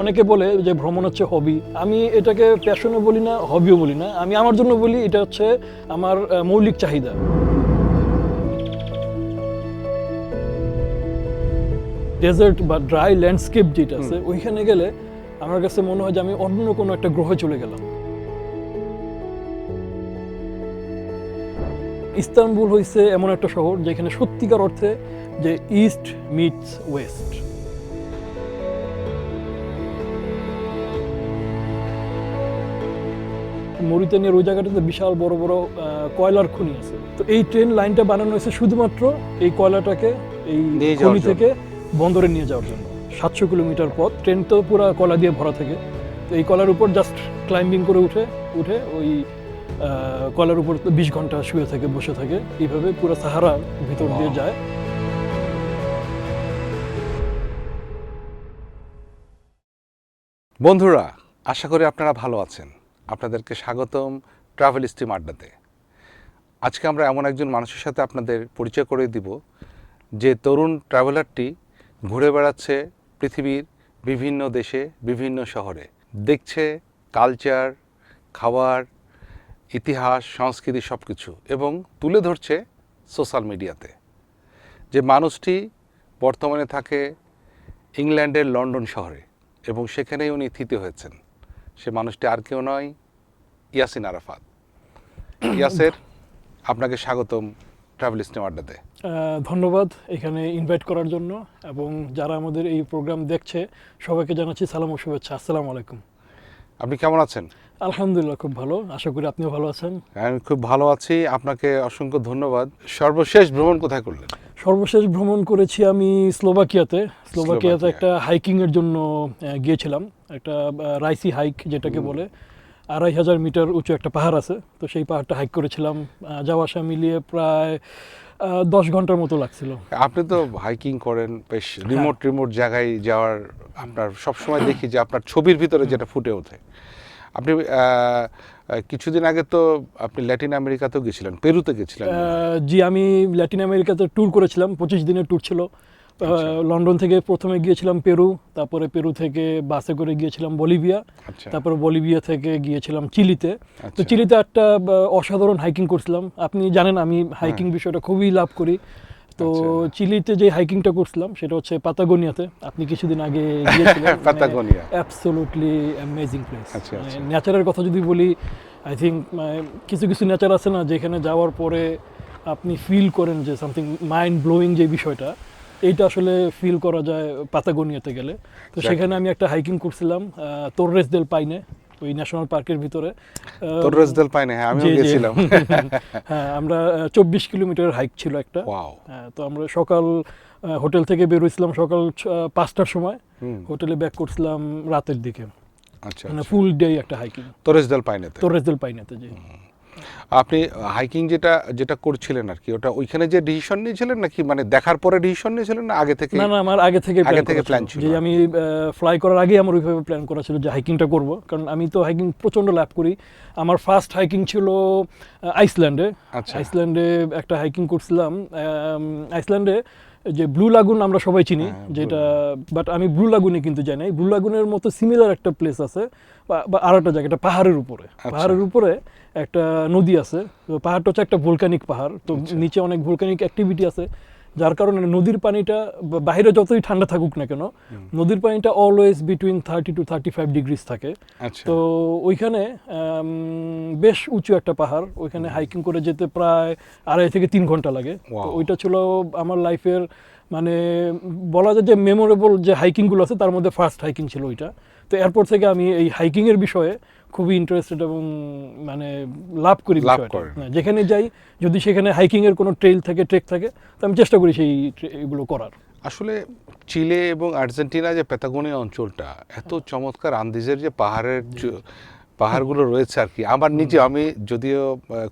অনেকে বলে যে ভ্রমণ হচ্ছে হবি, আমি এটাকে প্যাশনও বলি না, হবিও বলি না, আমি আমার জন্য বলি এটা হচ্ছে আমার মৌলিক চাহিদা। ডেজার্ট বা ড্রাই ল্যান্ডস্কেপ যেটা আছে ওইখানে গেলে আমার কাছে মনে হয় যে আমি অন্য কোনো একটা গ্রহে চলে গেলাম। ইস্তানবুল হইছে এমন একটা শহর যেখানে সত্যিকার অর্থে যে ইস্ট মিটস ওয়েস্ট। মরিতানিয়ার ওই জায়গাটাতে বিশাল বড় বড় কয়লার খনি আছে। তো এই ট্রেন লাইনটা বানানো হয়েছে শুধুমাত্র এই কয়লাটাকে এই খনি থেকে বন্দরে নিয়ে যাওয়ার জন্য। 700 কিলোমিটার পথ, ট্রেন তো পুরো কয়লা দিয়ে ভরা থাকে। তো এই কয়লার উপর জাস্ট ক্লাইম্বিং করে উঠে ওই কয়লার উপর 20 ঘন্টা শুয়ে থাকে, বসে থাকে, এইভাবে পুরো সাহারা ভিতর দিয়ে যায়। বন্ধুরা, আশা করি আপনারা ভালো আছেন। আপনাদেরকে স্বাগতম ট্রাভেল স্ট্রিম আড্ডাতে। আজকে আমরা এমন একজন মানুষের সাথে আপনাদের পরিচয় করে দিব যে তরুণ ট্রাভেলারটি ঘুরে বেড়াচ্ছে পৃথিবীর বিভিন্ন দেশে, বিভিন্ন শহরে, দেখছে কালচার, খাবার, ইতিহাস, সংস্কৃতি সব কিছু, এবং তুলে ধরছে সোশ্যাল মিডিয়াতে। যে মানুষটি বর্তমানে থাকে ইংল্যান্ডের লন্ডন শহরে এবং সেখানেই উনি থিত হয়েছেন। সে মানুষটি আর কেউ নয়, ইয়াসিন আরাফাত। ইয়াসের, আপনাকে স্বাগতম ট্রাভেল স্ট্রিম আড্ডাতে। ধন্যবাদ এখানে ইনভাইট করার জন্য, এবং যারা আমাদের এই প্রোগ্রাম দেখছে সবাইকে জানাচ্ছি সালাম ও শুভেচ্ছা। আসসালামু আলাইকুম। আপনি কেমন আছেন? আলহামদুলিল্লাহ, খুব ভালো, আশা করি আপনিও ভালো আছেন। আমি খুব ভালো আছি, আপনাকে অসংখ্য ধন্যবাদ। সর্বশেষ ভ্রমণ কোথায় করলেন? সর্বশেষ ভ্রমণ করেছি আমি স্লোভাকিয়াতে একটা হাইকিং এর জন্য গিয়েছিলাম। একটা রাইসি হাইক যেটাকে বলে, 2500 মিটার উঁচু একটা পাহাড় আছে। তো সেই পাহাড়টা হাইক করেছিলাম, যাওয়া আসা মিলিয়ে প্রায় 10 ঘন্টার মতো লাগছিল। আপনি তো হাইকিং করেন, বেশ রিমোট জায়গায় যাওয়ার আপনার সবসময় দেখি যে আপনার ছবির ভিতরে যেটা ফুটে ওঠে। আপনি কিছুদিন আগে তো আপনি ল্যাটিন আমেরিকাতেও গেছিলেন, পেরুতে গেছিলেন। জি, আমি ল্যাটিন আমেরিকাতে ট্যুর করেছিলাম, 25 দিনের ট্যুর ছিল। লন্ডন থেকে প্রথমে গিয়েছিলাম পেরু, তারপরে পেরু থেকে বাসে করে গিয়েছিলাম বলিভিয়া, তারপরে বলিভিয়া থেকে গিয়েছিলাম চিলিতে। তো চিলিতে একটা অসাধারণ হাইকিং করছিলাম। আপনি জানেন আমি হাইকিং বিষয়টা খুবই লাভ করি। তো চিলিতে যে হাইকিংটা করছিলাম সেটা হচ্ছে পাতাগোনিয়াতে। আপনি কিছুদিন আগে গিয়েছিলেন, পাতাগোনিয়া অ্যাবসলিউটলি অ্যামেজিং প্লেস। নেচারের কথা যদি বলি, আই থিঙ্ক কিছু কিছু নেচার আছে না যেখানে যাওয়ার পরে আপনি ফিল করেন যে সামথিং মাইন্ড ব্লোয়িং, যে বিষয়টা এইটা আসলে ফিল করা যায় পাতাগোনিয়াতে গেলে। তো সেখানে আমি একটা হাইকিং করছিলাম তোররেস দেল পাইনে, ওই ন্যাশনাল পার্কের ভিতরে। তোররেস দেল পাইনে, হ্যাঁ আমিও গেছিলাম। হ্যাঁ, আমরা 24 কিলোমিটার হাইক ছিল একটা। তো আমরা সকাল হোটেল থেকে বের হয়েছিলাম সকাল 5টার সময়, হোটেলে ব্যাক করছিলাম রাতের দিকে। আচ্ছা, মানে ফুল ডে একটা হাইকিং তোররেস দেল পাইনেতে। জি। আপনি হাইকিং যেটা করছিলেন আর কি, ওটা ওইখানে যে ডিসিশন নিয়েছিলেন নাকি মানে দেখার পরে ডিসিশন নিয়েছিলেন না আগে থেকে? না, আমার আগে থেকে প্ল্যান ছিল। যে আমি ফ্লাই করার আগে আমার ওইভাবে প্ল্যান করা ছিল যে হাইকিংটা করব, কারণ আমি তো হাইকিং প্রচন্ড লাভ করি। আমার ফার্স্ট হাইকিং ছিল আইসল্যান্ডে। আইসল্যান্ডে একটা হাইকিং করছিলাম। আইসল্যান্ডে যে ব্লু লাগুন আমরা সবাই চিনি, যেটা, বাট আমি ব্লু লাগুনে কিন্তু যাই নাই। ব্লু লাগুনের মতো সিমিলার একটা প্লেস আছে বা আর একটা জায়গা, পাহাড়ের উপরে একটা নদী আছে। তো পাহাড়টা হচ্ছে একটা ভলকানিক পাহাড়, তো নিচে অনেক ভলকানিক অ্যাক্টিভিটি আছে, যার কারণে নদীর পানিটা বাইরে যতই ঠান্ডা থাকুক না কেন, নদীর পানিটা অলওয়েজ বিটুইন 30 to 35 ডিগ্রিজ থাকে। তো ওইখানে বেশ উঁচু একটা পাহাড়, ওইখানে হাইকিং করে যেতে প্রায় 2.5 থেকে 3 ঘন্টা লাগে। তো ওইটা ছিল আমার লাইফের, মানে বলা যায় যে মেমোরেবল যে হাইকিংগুলো আছে তার মধ্যে ফার্স্ট হাইকিং ছিল ওইটা। তো এরপর থেকে আমি এই হাইকিংয়ের বিষয়ে খুবই ইন্টারেস্টেড এবং মানে লাভ করি বিষয়টা। যেখানে যাই, যদি সেখানে হাইকিংয়ের কোনো ট্রেক থাকে, তো আমি চেষ্টা করি সেই এগুলো করার। আসলে চিলে এবং আর্জেন্টিনা যে প্যাতাগোনিয়া অঞ্চলটা এত চমৎকার, আন্দিজের যে পাহাড়গুলো রয়েছে আর কি। আমার আমি যদিও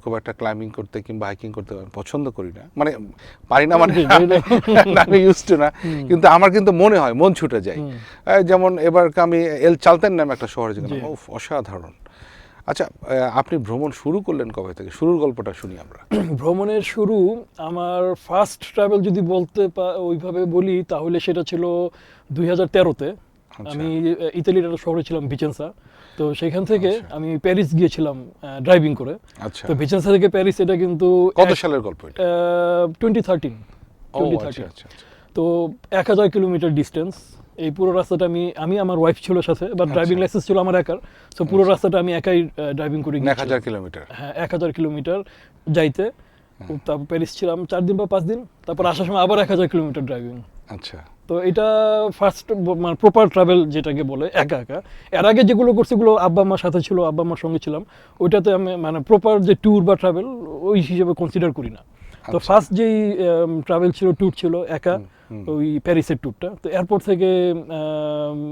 খুব একটা ক্লাইম্বিং করতে কিংবা হাইকিং করতে পছন্দ করি না, মানে পারি না, মানে আমি ইউজ টু না, কিন্তু আমার কিন্তু মনে হয় মন ছুটে যায়। যেমন এবার আমি এল চালতেন নামে একটা শহরে গেলাম, অসাধারণ। আচ্ছা, আপনি ভ্রমণ শুরু করলেন কবে থেকে? শুরুর গল্পটা শুনি আমরা। ভ্রমণের শুরু, আমার ফার্স্ট ট্রাভেল যদি ওইভাবে বলি তাহলে সেটা ছিল 2013-তে। আমি ইতালির একটা শহরে ছিলাম ভিচেন্সা, তো সেখান থেকে আচ্ছা। আমি প্যারিস গিয়েছিলাম ড্রাইভিং করে। আচ্ছা, তো ভিচেন্সা থেকে প্যারিস এটা কিন্তু কত সালের গল্প এটা? 2013। ও আচ্ছা আচ্ছা আচ্ছা। তো 1000 কিলোমিটার ডিস্টেন্স। এই পুরো রাস্তাটা আমি আমার ওয়াইফ ছিল সাথে, বাট ড্রাইভিং লাইসেন্স ছিল আমার একার। তো পুরো রাস্তাটা আমি একাই ড্রাইভিং করে গিয়েছি। 1000 কিলোমিটার? হ্যাঁ, 1000 কিলোমিটার যাইতে। তারপর প্যারিস ছিলাম 4 দিন বা 5 দিন, তারপর আসার সময় আবার 1000 কিলোমিটার ড্রাইভিং। আচ্ছা, তো এটা ফার্স্ট মানে প্রপার ট্রাভেল যেটাকে বলে, একা একা। এর আগে যেগুলো করছি এগুলো আব্বা আম্মার সাথে ছিল, আব্বা আম্মার সঙ্গে ছিলাম। ওইটাতে আমি মানে প্রপার যে ট্যুর বা ট্রাভেল ওই হিসেবে কনসিডার করি না। তো ফার্স্ট যেই ট্রাভেল ছিল, ট্যুর ছিল একা, ওই প্যারিসের ট্যুরটা। তো এরপর থেকে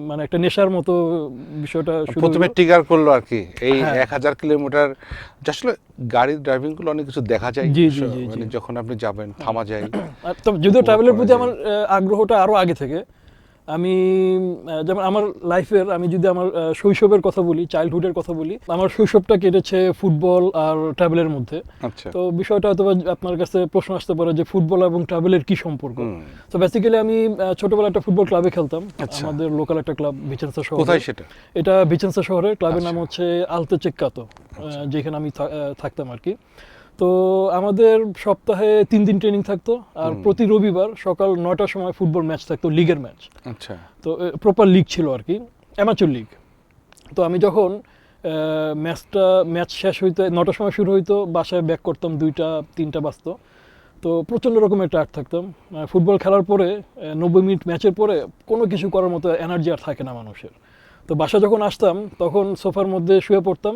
মানে একটা নেশার মতো বিষয়টা শুরু প্রথমে হলো। ট্রিগার করলো আর কি এই হ্যাঁ। 1000 কিলোমিটার। আসলে গাড়ির ড্রাইভিং গুলো অনেক কিছু দেখা যায়, জি, জি, জি, মানে জি। যখন আপনি যাবেন থামা যায়। আর তবে যদিও উপভোগ ট্রাভেলের করা প্রতি যায়। আমার আগ্রহটা আরো আগে থেকে। আমি যেমন আমার লাইফের, আমি যদি আমার শৈশবের কথা বলি, চাইল্ডহুডের কথা বলি, আমার শৈশবটা কেটেছে ফুটবল আর ট্রাভেলের মধ্যে। আচ্ছা, তো বিষয়টা হয়তো আপনার কাছে প্রশ্ন আসতে পারে যে ফুটবল এবং ট্রাভেলের কি সম্পর্ক। তো বেসিক্যালি আমি ছোটবেলায় একটা ফুটবল ক্লাবে খেলতাম। আচ্ছা। আমাদের লোকাল একটা ক্লাব ভিচেন্সা শহরে। কোথায় সেটা? এটা ভিচেন্সা শহরে, ক্লাবের আচ্ছা। নাম হচ্ছে আলতে চেক্কাতো, যেখানে আমি থাকতাম আর কি। তো আমাদের সপ্তাহে 3 দিন ট্রেনিং থাকতো, আর প্রতি রবিবার সকাল 9টার সময় ফুটবল ম্যাচ থাকতো, লিগের ম্যাচ। আচ্ছা, তো প্রপার লিগ ছিল আর কি, অ্যামাচুর লিগ। তো আমি যখন ম্যাচ শেষ হইতে 9টার সময় শুরু হইতো, বাসায় ব্যাক করতাম 2টা 3টা বাজতো। তো প্রচণ্ড রকমের টায়ার্ড থাকতাম। ফুটবল খেলার পরে 90 মিনিট ম্যাচের পরে কোনো কিছু করার মতো এনার্জি আর থাকে না মানুষের। তো বাসা যখন আসতাম তখন সোফার মধ্যে শুয়ে পড়তাম।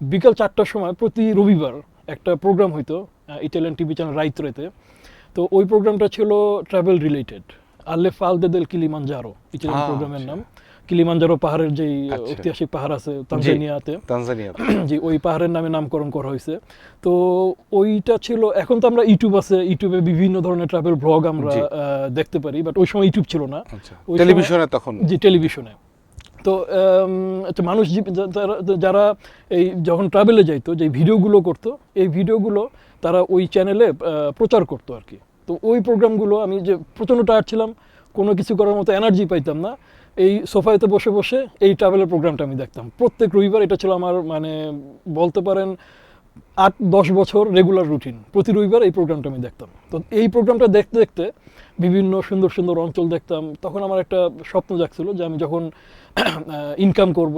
বিকাল 4টার সময় প্রতি রবিবার একটা প্রোগ্রাম হইতো ইটালিয়ান টিভি চ্যানেল রাইত্রেতে। তো ওই প্রোগ্রামটা ছিল ট্রাভেল রিলেটেড, আলে ফালদে দেল কিলিমানজারো ইটালিয়ান প্রোগ্রামের নাম। কিলিমানজারো পাহাড়ের যেই ঐতিহাসিক পাহাড় আছে তানজানিয়াতে, জি, ওই পাহাড়ের নামে নামকরণ করা হয়েছে। তো ওইটা ছিল, এখন তো আমরা ইউটিউব আছে, ইউটিউবে বিভিন্ন ধরনের ট্রাভেল ব্লগ আমরা দেখতে পারি, বাট ওই সময় ইউটিউব ছিল না। টেলিভিশনে তখন? জি, টেলিভিশনে। তো মানুষ যারা এই যখন ট্রাভেলে যাইতো, যে ভিডিওগুলো করতো, এই ভিডিওগুলো তারা ওই চ্যানেলে প্রচার করতো আর কি। তো ওই প্রোগ্রামগুলো, আমি যে প্রচণ্ড টায়ার্ড ছিলাম, কোনো কিছু করার মতো এনার্জি পাইতাম না, এই সোফাতে বসে বসে এই ট্রাভেলের প্রোগ্রামটা আমি দেখতাম প্রত্যেক রবিবার। এটা ছিল আমার মানে বলতে পারেন 8-10 বছর রেগুলার রুটিন। প্রতি রবিবার এই প্রোগ্রামটা আমি দেখতাম। তো এই প্রোগ্রামটা দেখতে দেখতে বিভিন্ন সুন্দর সুন্দর অঞ্চল দেখতাম। তখন আমার একটা স্বপ্ন জাগছিল যে আমি যখন ইনকাম করব,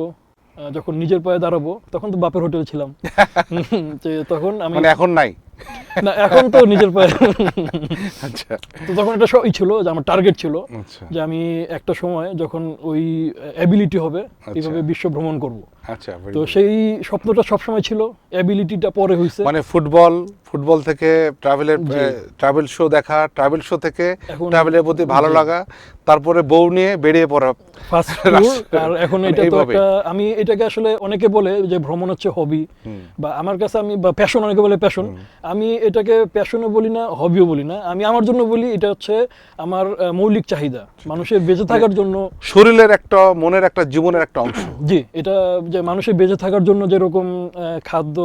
যখন নিজের পায়ে দাঁড়াবো, তখন তো বাপের হোটেল ছিলাম। যে তখন আমি, মানে এখন নাই না, এখন তো নিজের পায়ে। আচ্ছা, তো তখন একটা ছিল যে আমার টার্গেট ছিল যে আমি একটা সময় যখন ওই অ্যাবিলিটি হবে, এইভাবে বিশ্ব ভ্রমণ করব। আচ্ছা, তো সেই স্বপ্নটা সবসময় ছিল, অ্যাবিলিটিটা পরে হয়েছে। মানে ফুটবল থেকে ট্রাভেল শো দেখা, ট্রাভেল শো থেকে ট্রাভেলের প্রতি ভালো লাগা, তারপরে বউ নিয়ে বেরিয়ে পড়া ফার্স্ট ট্যুর। আর এখন এটা তো একটা, আমি এটাকে আসলে অনেকে বলে যে ভ্রমণ হচ্ছে হবি, বা আমার কাছে আমি, বা প্যাশন, অনেকে বলে প্যাশন। আমি এটাকে প্যাশনও বলি না, হবিও বলি না। আমি আমার জন্য বলি এটা হচ্ছে আমার মৌলিক চাহিদা, মানুষের বেঁচে থাকার জন্য, শরীরের একটা, মনের একটা, জীবনের একটা অংশ। জি, এটা যে মানুষের বেঁচে থাকার জন্য যেরকম খাদ্য,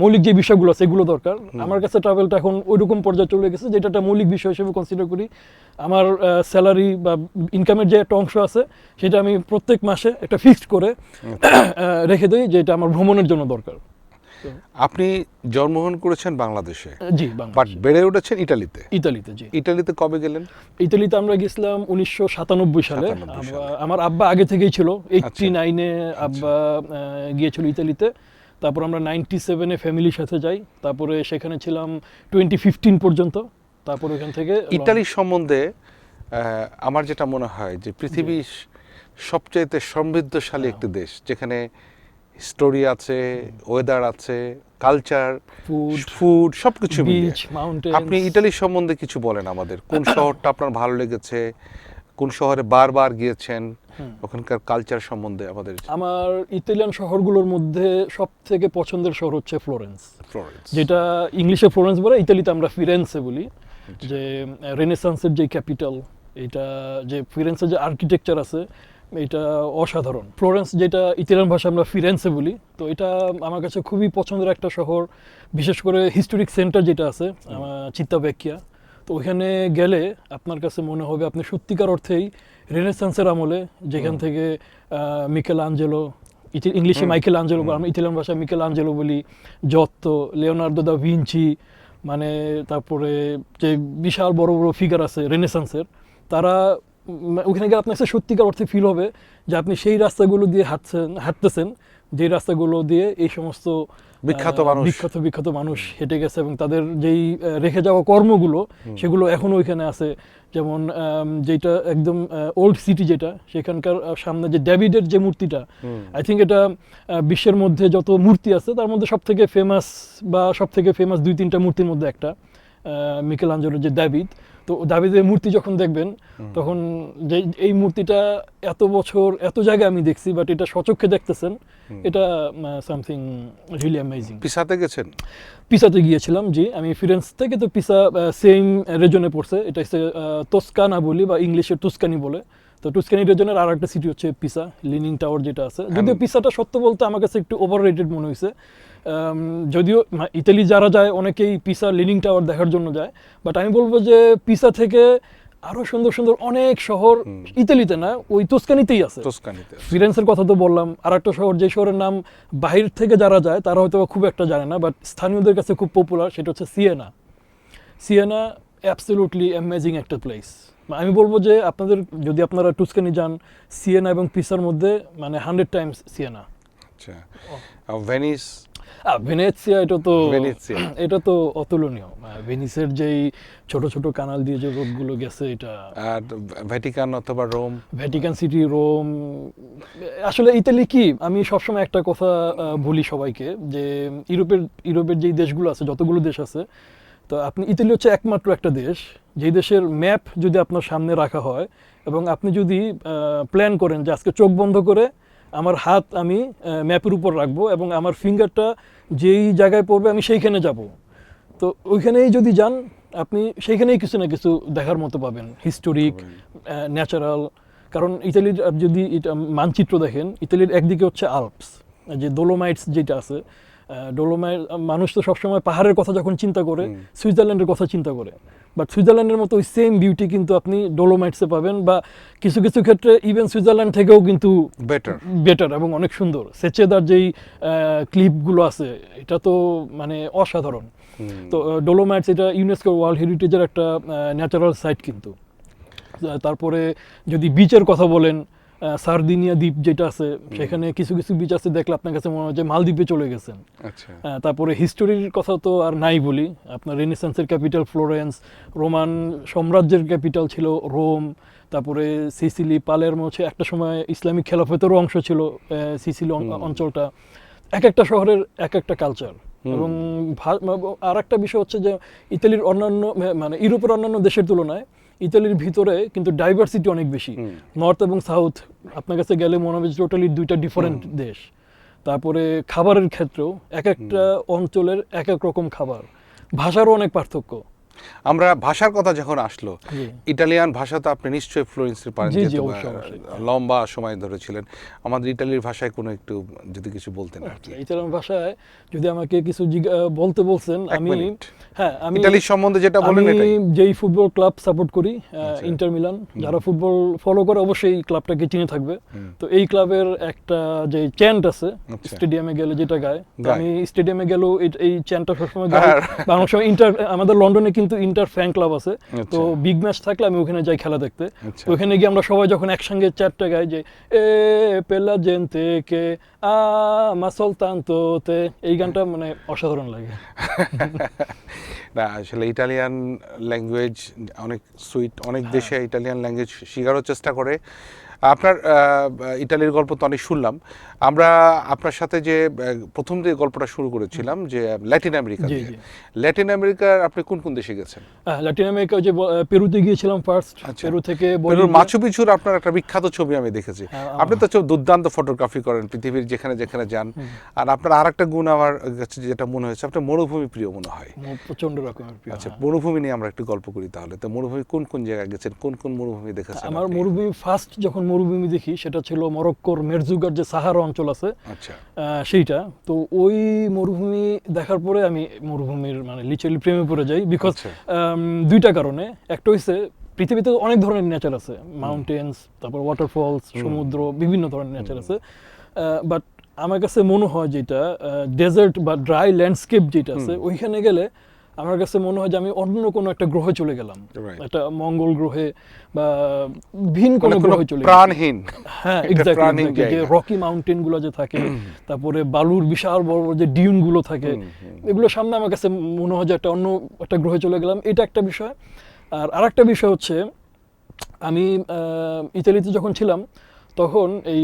মৌলিক যে বিষয়গুলো আছে এগুলো দরকার, আমার কাছে ট্রাভেলটা এখন ওইরকম পর্যায়ে চলে গেছে যেটা একটা মৌলিক বিষয় হিসেবে কনসিডার করি। আমার স্যালারি বা ইনকামের যে একটা অংশ আছে, সেটা আমি প্রত্যেক মাসে একটা ফিক্সড করে রেখে দিই, যে এটা আমার ভ্রমণের জন্য দরকার। আপনি জন্মগ্রহণ করেছেন বাংলাদেশে, জি, বাট বেড়ে উঠেছেন ইটালিতে। ইতালিতে, জি। ইটালিতে কবে গেলেন? ইতালিতে আমরা গেছিলাম 1997 সালে। আমার আব্বা আগে থেকেই ছিল, 89-এ আব্বা গিয়েছিল ইতালিতে। তারপর আমরা 97-এ ফ্যামিলির সাথে যাই, তারপরে সেখানে ছিলাম 2015 পর্যন্ত। তারপর ওখান থেকে ইতালি সম্বন্ধে আমার যেটা মনে হয় যে পৃথিবীর সবচেয়ে সমৃদ্ধশালী একটি দেশ, যেখানে স্টোরি আছে, ওয়েদার আছে, কালচার, ফুড, সবকিছু মিলিয়ে। আপনি ইতালি সম্বন্ধে কিছু বলেন আমাদের। কোন শহরটা আপনার ভালো লেগেছে, কোন শহরে বারবার গিয়েছেন, ওখানকার কালচার সম্বন্ধে আমাদের। আমার ইতালিয়ান শহরগুলোর মধ্যে সবথেকে পছন্দের শহর হচ্ছে ফ্লোরেন্স, যেটা ইংলিশে ফ্লোরেন্স বলে, ইতালিতে আমরা ফিরেন্সে বলি। যে রেনেসান্সের যে ক্যাপিটাল, এটা যে ফিরেন্সের যে আর্কিটেকচার আছে, এটা অসাধারণ। ফ্লোরেন্স, যেটা ইতালিয়ান ভাষা আমরা ফিরেন্সে বলি, তো এটা আমার কাছে খুবই পছন্দের একটা শহর। বিশেষ করে হিস্টোরিক সেন্টার যেটা আছে চিত্তা ভেক্কিয়া, তো ওইখানে গেলে আপনার কাছে মনে হবে আপনি সত্যিকার অর্থেই রেনেসান্সের আমলে, যেখান থেকে মিকেল আঞ্জেলো, ইংলিশে মাইকেল আঞ্জেলো, আমরা ইতালিয়ান ভাষায় মিকেল আঞ্জেলো বলি, যত্তো, লিওনার্দো দা ভিঞ্চি, মানে তারপরে যে বিশাল বড় বড় ফিগার আছে রেনেসান্সের, তারা ওখানে গিয়ে আপনার কাছে সত্যিকার অর্থে ফিল হবে যে আপনি সেই রাস্তাগুলো দিয়ে হাঁটতেছেন যে রাস্তাগুলো দিয়ে এই সমস্ত বিখ্যাত মানুষ হেঁটে গেছে, এবং তাদের যেই রেখে যাওয়া কর্মগুলো সেগুলো এখনো ওইখানে আছে। যেমন যেটা একদম ওল্ড সিটি, যেটা সেখানকার সামনে যে ডেভিডের যে মূর্তিটা, আই থিঙ্ক এটা বিশ্বের মধ্যে যত মূর্তি আছে তার মধ্যে সব থেকে ফেমাস 2-3টা মূর্তির মধ্যে একটা মিকেল আঞ্জেলোর যে ডেভিড। তো দাবিদের মূর্তি যখন দেখবেন তখন যে এই মূর্তিটা এত বছর এত জায়গায় আমি দেখছি, বাট এটা সচক্ষে দেখতেছেন, এটা সামথিং রিয়েলি অ্যামেজিং। পিসাতে গিয়েছিলাম, জি, আমি ফিরেন্স থেকে, তো পিসা সেম রিজনে পড়ছে, এটা হচ্ছে তোস্কানা বলি বা ইংলিশে টুস্কানি বলে। তো টুস্কানি রিজনের আর একটা সিটি হচ্ছে পিসা, লিনিং টাওয়ার যেটা আছে। যদিও পিসাটা সত্য বলতে আমার কাছে একটু ওভাররেটেড মনে হয়েছে, যদিও ইতালি যারা যায় অনেকেই পিসা লিনিং টাওয়ার দেখার জন্য যায়, বাট আমি বলবো যে পিসা থেকে আরো সুন্দর সুন্দর অনেক শহর ইতালিতে না, ওই তুস্কানিতেই আছে। ফিরেন্সের কথা তো বললাম, আর একটা শহর যে শহরের নাম বাহির থেকে যারা যায় তারা হয়তো খুব একটা জানে না, বাট স্থানীয়দের কাছে খুব পপুলার, সেটা হচ্ছে সিয়েনা। অ্যাবসলিউটলি অ্যামেজিং একটা প্লেস। আমি বলবো যে যদি আপনারা টুস্কানি যান, সিয়েনা এবং পিসার মধ্যে মানে 100 টাইমস সিয়েনা। আচ্ছা, ভেনেসিয়া, এটা তো অতুলনীয়। ভেনিসের যেই ছোট ছোট কানাল দিয়ে যে রোডগুলো গেছে, এটা। আর ভ্যাটিকান সিটি, রোম। আসলে ইতালি কি, আমি সবসময় একটা কথা বলি সবাইকে, যে ইউরোপের যেই দেশগুলো আছে, যতগুলো দেশ আছে, তো ইতালি হচ্ছে একমাত্র একটা দেশ যেই দেশের ম্যাপ যদি আপনার সামনে রাখা হয় এবং আপনি যদি প্ল্যান করেন যে আজকে চোখ বন্ধ করে আমার হাত আমি ম্যাপের উপর রাখবো এবং আমার ফিঙ্গারটা যেই জায়গায় পড়বে আমি সেইখানে যাব, তো ওইখানেই যদি যান আপনি সেইখানেই কিছু না কিছু দেখার মতো পাবেন, হিস্টোরিক, ন্যাচারাল। কারণ ইতালির যদি মানচিত্র দেখেন, ইতালির একদিকে হচ্ছে আল্পস, যে ডোলোমাইটস যেটা আছে, ডোলোমাইট, মানুষ তো সবসময় পাহাড়ের কথা যখন চিন্তা করে সুইজারল্যান্ডের কথা চিন্তা করে, বাট সুইজারল্যান্ডের মতো ওই সেম বিউটি কিন্তু আপনি ডোলোমাইটসে পাবেন, বা কিছু কিছু ক্ষেত্রে ইভেন সুইজারল্যান্ড থেকেও কিন্তু বেটার এবং অনেক সুন্দর। সেচেদার যেই ক্লিপগুলো আছে, এটা তো মানে অসাধারণ। তো ডোলোমাইটস, এটা ইউনেস্কো ওয়ার্ল্ড হেরিটেজের একটা ন্যাচারাল সাইট কিন্তু। তারপরে যদি বিচের কথা বলেন, সার্দিনিয়া দ্বীপ যেটা আছে, সেখানে কিছু কিছু বিচ আছে দেখলে আপনার কাছে মনে হয় যে মালদ্বীপে চলে গেছেন। তারপরে হিস্টোরির কথা তো আর নাই বলি, আপনার রেনেসান্সের ক্যাপিটাল ফ্লোরেন্স, রোমান সাম্রাজ্যের ক্যাপিটাল ছিল রোম, তারপরে সিসিলি, পালেরমো হচ্ছে একটা সময় ইসলামিক খেলাফতেরও অংশ ছিল সিসিলি অঞ্চলটা। এক একটা শহরের এক একটা কালচার। এবং আর একটা বিষয় হচ্ছে যে ইতালির অন্যান্য, মানে ইউরোপের অন্যান্য দেশের তুলনায় ইতালির ভিতরে কিন্তু ডাইভার্সিটি অনেক বেশি। নর্থ এবং সাউথ আপনার কাছে গেলে মনে হবে টোটালি দুইটা ডিফারেন্ট দেশ। তারপরে খাবারের ক্ষেত্রেও এক একটা অঞ্চলের এক এক রকম খাবার, ভাষারও অনেক পার্থক্য। আমরা ভাষার কথা যখন আসলো, ইটালিয়ান ভাষা তো আপনি নিশ্চয়ই ফ্লুয়েন্সি পারেন, লম্বা সময় ধরে ছিলেন। আমাদের ইটালির ভাষায় কোনো একটু যদি কিছু বলতেন। ইটালিয়ান ভাষায় যদি আমাকে কিছু বলতে বলছেন, আমি ইটালির সম্বন্ধে যেটা বলেন, আমি যেই ফুটবল ক্লাব সাপোর্ট করি, ইন্টার মিলান, যারা ফুটবল ফলো করে অবশ্যই এই ক্লাবটাকে চিনে থাকবে। তো এই ক্লাবের একটা যে চ্যান্ট আছে স্টেডিয়ামে গেলে যেটা গায়, আমি স্টেডিয়ামে গেলেও এই চ্যান্টটা সবসময় গাই। বা অনেক সময় আমাদের লন্ডনে কিন্তু ইন্টার ফ্যান ক্লাব আছে, তো বিগ ম্যাচ থাকলে আমি ওখানে যাই খেলা দেখতে। ওখানে গিয়ে আমরা সবাই যখন একসঙ্গে চ্যাটটা গাই, যে এ পেলা জেনতে কে মা সলতানতোতে, এই গানটা মানে অসাধারণ লাগে। না, আসলে ইটালিয়ান ল্যাঙ্গুয়েজ অনেক সুইট, অনেক দেশে ইটালিয়ান ল্যাঙ্গুয়েজ শেখারও চেষ্টা করে। আপনার ইটালির গল্প তো অনেক শুনলাম। আমরা আপনার সাথে যে প্রথম যে গল্পটা শুরু করেছিলাম, যে ল্যাটিন আমেরিকা, ল্যাটিন আমেরিকার আপনি কোন কোন দেশে গেছেন? ল্যাটিন আমেরিকা যে পেরুতে গিয়েছিলাম ফার্স্ট। পেরু থেকে মাচু পিচুর আপনার একটা বিখ্যাত ছবি আমি দেখেছি। আপনি তো দুর্দান্ত ফটোগ্রাফি করেন পৃথিবীর যেখানে যেখানে যান। আর আপনার আরেকটা গুণ আমার কাছে যেটা মনে হয়েছে, আপনার মরুভূমি প্রিয় মনে হয়। প্রচন্ড রকমের প্রিয়। আচ্ছা, মরুভূমি নিয়ে আমরা একটু গল্প করি তাহলে। তো মরুভূমি কোন কোন জায়গায় গেছেন, কোন কোন মরুভূমি দেখেছেন? আমার মরুভূমি ফার্স্ট যখন মরুভূমি দেখি সেটা ছিল মরক্কোর মেরজুগার যে সাহারা অঞ্চল আছে, সেইটা। তো ওই মরুভূমি দেখার পরে আমি মরুভূমির মানে লিটারালি প্রেমে পড়ে যাই। বিকজ দুইটা কারণে, একটা হচ্ছে পৃথিবীতে অনেক ধরনের নেচার আছে, মাউন্টেন্স, তারপর ওয়াটারফলস, সমুদ্র, বিভিন্ন ধরনের নেচার আছে, বাট আমার কাছে মনে হয় যেটা ডেজার্ট বা ড্রাই ল্যান্ডস্কেপ যেটা আছে ওইখানে গেলে আমার কাছে মনে হয় যে আমি অন্য কোনো একটা গ্রহে চলে গেলাম, একটা মঙ্গল গ্রহে বা ভিন্ন কোনো গ্রহে চলে গেলাম, প্রাণহীন। হ্যাঁ এক্স্যাক্টলি, যে রকি মাউন্টেন গুলো যে থাকে, তারপরে বালুর বিশাল বড় বড় যে ডিউন গুলো থাকে, এগুলোর সামনে আমার কাছে মনে হয় যে একটা অন্য একটা গ্রহে চলে গেলাম, এটা একটা বিষয়। আর আরেকটা বিষয় হচ্ছে আমি ইতালিতে যখন ছিলাম তখন এই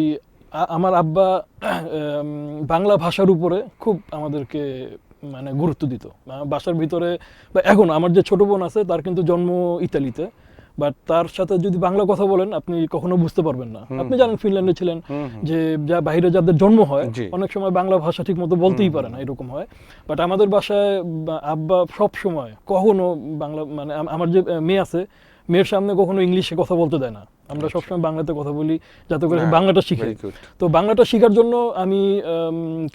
আমার আব্বা বাংলা ভাষার উপরে খুব আমাদেরকে মানে গুরুত্ব দিত। বাসার ভিতরে বা এখন আমার যে ছোট বোন আছে তার কিন্তু জন্ম ইতালিতে, বাট তার সাথে যদি বাংলা কথা বলেন আপনি কখনো বুঝতে পারবেন না। আপনি জানেন ফিনল্যান্ডে ছিলেন যে যা বাইরে যাদের জন্ম হয় অনেক সময় বাংলা ভাষা ঠিক মতো বলতেই পারে না, এরকম হয়। বাট আমাদের বাসায় আব্বা সব সময় কখনো বাংলা, মানে আমার যে মেয়ে আছে মেয়ের সামনে কখনো ইংলিশে কথা বলতে দেয় না, আমরা সবসময় বাংলাতে কথা বলি যাতে করে বাংলাটা শিখে। তো বাংলাটা শেখার জন্য আমি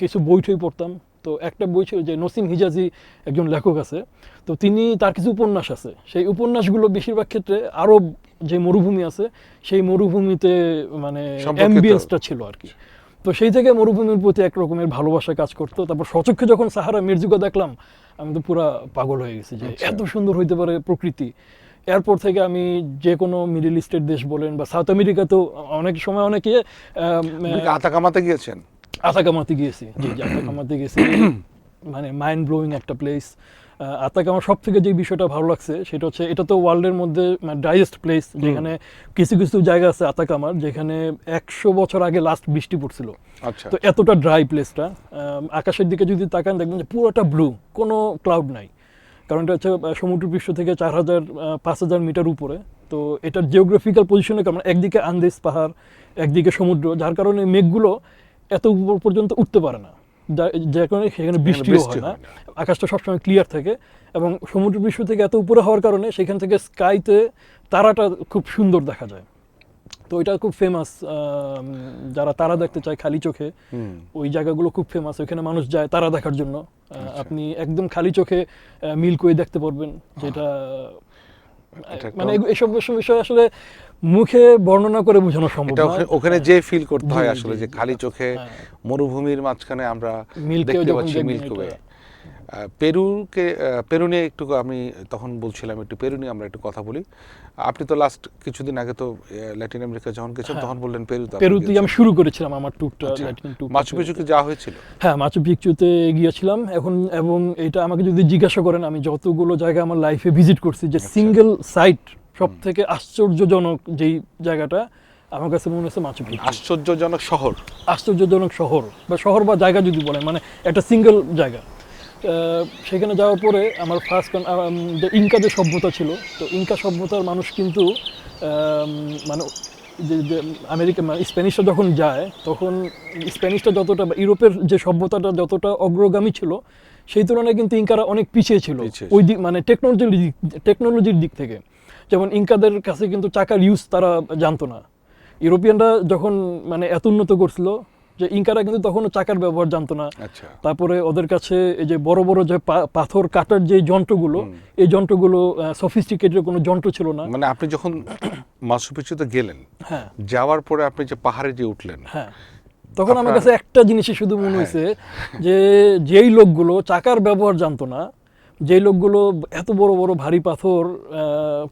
কিছু বই টই পড়তাম। তো একটা বই ছিল যে নসিম হিজাজি একজন লেখক আছে, তো তিনি তার কিছু উপন্যাস আছে, সেই উপন্যাসগুলো বেশিরভাগ ক্ষেত্রে আরব যে মরুভূমি আছে সেই মরুভূমিতে মানে অ্যাম্বিয়েন্সটা ছিল আর কি। তো সেই থেকে মরুভূমির প্রতি এক রকমের ভালোবাসা কাজ করতো। তারপর সচক্ষে যখন সাহারা মির্জুকা দেখলাম আমি তো পুরা পাগল হয়ে গেছি যে এত সুন্দর হইতে পারে প্রকৃতি। এরপর থেকে আমি যে কোনো মিডল ইস্টের দেশ বলেন বা সাউথ আমেরিকাতেও অনেক সময় অনেকে আতাকামাতে গিয়েছেন। আতাকামাতে গিয়েছি, জি আতাকামাতে গেছি, মানে মাইন্ড ব্লোয়িং একটা প্লেস। আতাকামা সব থেকে যে বিষয়টা ভালো লাগছে সেটা হচ্ছে এটা তো ওয়ার্ল্ডের মধ্যে ড্রাইয়েস্ট প্লেস, যেখানে কিছু কিছু জায়গা আছে আতাকামার যেখানে 100 বছর আগে লাস্ট বৃষ্টি পড়ছিল। তো এতটা ড্রাই প্লেসটা, আকাশের দিকে যদি তাকান দেখবেন যে পুরোটা ব্লু, কোনো ক্লাউড নাই, কারণ এটা হচ্ছে সমুদ্রপৃষ্ঠ থেকে 4000-5000 মিটার উপরে। তো এটার জিওগ্রাফিক্যাল পজিশনের কারণে একদিকে আন্দেজ পাহাড়, একদিকে সমুদ্র, যার কারণে মেঘগুলো এত উপর পর্যন্ত উঠতে পারে না, যার কারণে সেখানে বৃষ্টিও হয় না, আকাশটা সবসময় ক্লিয়ার থাকে। এবং সমুদ্রপৃষ্ঠ থেকে এত উপরে হওয়ার কারণে সেখান থেকে স্কাইতে তারাটা খুব সুন্দর দেখা যায়। তো এটা খুব ফেমাস, যারা তারা দেখতে চায় খালি চোখে ওই জায়গাগুলো খুব ফেমাস, ওইখানে মানুষ যায় তারা দেখার জন্য। আপনি একদম খালি চোখে মিল্কি ওয়ে দেখতে পারবেন, যেটা মানে এসব বিষয় আসলে মুখে বর্ণনা করে বোঝানো সম্ভব না, ওখানে যে ফিল করতে হয় আসলে, যে খালি চোখে মরুভূমির মাঝখানে আমরা দেখতে পাচ্ছি মিল্কি ওয়ে। পেরু নিয়ে একটু আমি তখন বলছিলাম, একটু পেরু নিয়ে আমরা একটু কথা বলি। আপনি তো লাস্ট কিছুদিন আগে তো ল্যাটিন আমেরিকা যখন গেছেন তখন বললেন পেরুতে আমি শুরু করেছিলাম আমার ট্যুরটা, ল্যাটিন ট্যুর। মাচু পিচুতে যাওয়া হয়েছিল? হ্যাঁ, মাচু পিচুতে গিয়েছিলাম এখন। এবং এটা আমাকে যদি জিজ্ঞাসা করেন আমি যতগুলো জায়গা আমার লাইফে ভিজিট করছি, যে সিঙ্গেল সাইট সব থেকে আশ্চর্যজনক যেই জায়গাটা আমার কাছে মনে হচ্ছে মাচু পিচু। আশ্চর্যজনক শহর, আশ্চর্যজনক শহর বা জায়গা যদি বলেন, মানে একটা সিঙ্গেল জায়গা। সেখানে যাওয়ার পরে আমার ফার্স্ট যে ইনকা যে সভ্যতা ছিল, তো ইনকা সভ্যতার মানুষ কিন্তু মানে যে আমেরিকা স্প্যানিশরা যখন যায় তখন স্প্যানিশটা যতটা ইউরোপের যে সভ্যতাটা যতটা অগ্রগামী ছিল সেই তুলনায় কিন্তু ইনকারা অনেক পিছিয়ে ছিল ওই দিক, মানে টেকনোলজির দিক থেকে। যেমন ইনকাদের কাছে কিন্তু চাকার ইউজ তারা জানতো না। ইউরোপিয়ানরা যখন মানে এত উন্নত করছিল যে ইনকারা কিন্তু তখনও চাকার ব্যবহার জানতো না। তারপরে ওদের কাছে এই যে বড় বড় যে পাথর কাটার যে যন্ত্রগুলো, এই যন্ত্রগুলো সফিস্টিকেটেড কোনো যন্ত্র ছিল না। মানে আপনি যখন মাচু পিচুতে গেলেন, হ্যাঁ, যাওয়ার পরে আপনি যে পাহাড়ে যে উঠলেন, হ্যাঁ, তখন আমার কাছে একটা জিনিসই শুধু মনে হয়েছে যে যেই লোকগুলো চাকার ব্যবহার জানতো না, যেই লোকগুলো এত বড় বড় ভারী পাথর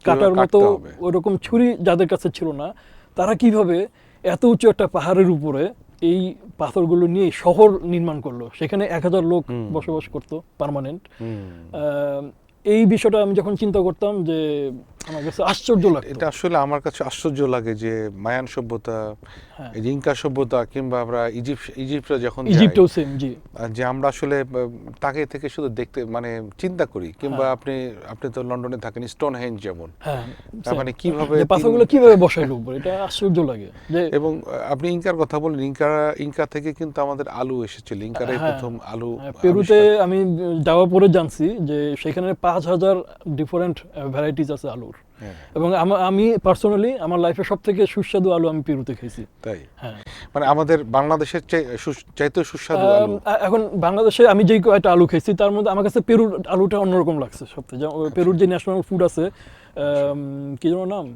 কাটার মতো ওইরকম ছুরি যাদের কাছে ছিল না, তারা কিভাবে এত উঁচু একটা পাহাড়ের উপরে এই পাথরগুলো নিয়ে শহর নির্মাণ করলো, সেখানে 1000 লোক বসবাস করতো পার্মানেন্ট। এই বিষয়টা আমি যখন চিন্তা করতাম যে আমার কাছে আশ্চর্য লাগতো। এটা আসলে আমার কাছে আশ্চর্য লাগে যে মায়ান সভ্যতা, এই যে ইনকা সভ্যতা, কিংবা আমরা ইজিপ্টে যখন ইজিপ্টেও সেম, জি, যে আমরা আসলে তাকে থেকে শুধু দেখতে মানে চিন্তা করি। কিংবা আপনি তো লন্ডনে থাকেন, স্টোনহেঞ্জ যেমন, মানে কিভাবে পাথরগুলো কিভাবে বসাইলো উপরে, এটা আশ্চর্য লাগে। এবং আপনি ইনকার কথা বলেন, ইনকা থেকে কিন্তু আমাদের আলু এসেছিল, ইনকারের প্রথম আলু। পেরুতে আমি যাওয়ার পরে জানছি যে সেখানে 5000 ডিফারেন্ট ভ্যারাইটিস আছে আলুর। সুন্দর। এবং আমি পার্সোনালি আমার লাইফে সব থেকে সুস্বাদু আলু আমি পেরুতে খেয়েছি। তাই? হ্যাঁ, মানে আমাদের বাংলাদেশের চাইতে সুস্বাদু আলু এখন বাংলাদেশে আমি যেই কয়টা আলু খেয়েছি তার মধ্যে আমার কাছে পেরুর আলুটা অন্যরকম লাগছে সবথেকে। পেরুর যে ন্যাশনাল ফুড আছে কি যেন নাম,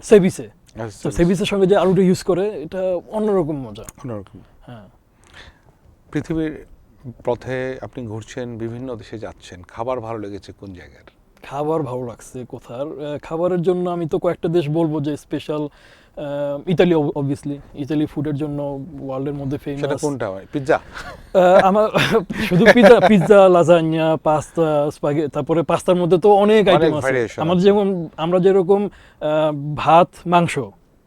সেভিসে, তো সেভিসের সঙ্গে যে আলুটা ইউজ করে এটা অন্যরকম মজা। অন্যরকম। হ্যাঁ, পৃথিবীর পথে আপনি ঘুরছেন, বিভিন্ন দেশে যাচ্ছেন, খাবার ভালো লেগেছে কোন জায়গার? খাবার ভালো লাগছে কোথার? খাবারের জন্য আমি তো কয়েকটা দেশ বলবো যে স্পেশাল। ইতালি, অবভিয়াসলি ইতালি ফুডের জন্য ওয়ার্ল্ডের মধ্যে ফেমাস। সেটা কোনটা হয়? পিৎজা? আমার শুধু পিৎজা, লাজানিয়া, পাস্তা, স্পাগেটি, তারপরে পাস্তার মধ্যে তো অনেক আইটেম আছে। আমাদের যেমন আমরা যেরকম ভাত মাংস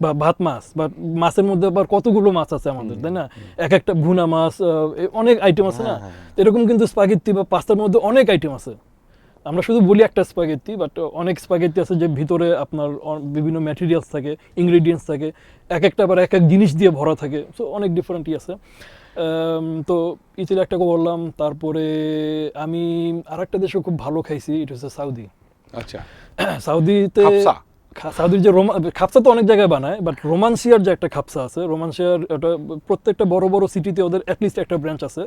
বা ভাত মাছ, বা মাছের মধ্যে আবার কতগুলো মাছ আছে আমাদের, তাই না? এক একটা ভুনা মাছ, অনেক আইটেম আছে না? এরকম কিন্তু স্পাগেটি বা পাস্তার মধ্যে অনেক আইটেম আছে। আমরা শুধু বলি একটা স্পাগেটি, বাট অনেক স্পাগেটি আছে যে ভিতরে আপনার বিভিন্ন ম্যাটেরিয়ালস থাকে, ইনগ্রেডিয়েন্টস থাকে, এক একটা আবার এক এক জিনিস দিয়ে ভরা থাকে, সো অনেক ডিফারেন্টই আছে। তো ইতালি একটা বললাম, তারপরে আমি আরেকটা দেশে খুব ভালো খাইছি, এটা হচ্ছে সৌদি। আচ্ছা। সৌদিতে সাউদির যে খাপসা তো অনেক জায়গায় বানায়, বাট রোমানসিয়ার যে একটা খাপসা আছে, রোমানসিয়ার ওটা প্রত্যেকটা বড় বড় সিটিতে ওদের অ্যাটলিস্ট একটা ব্রাঞ্চ আছে।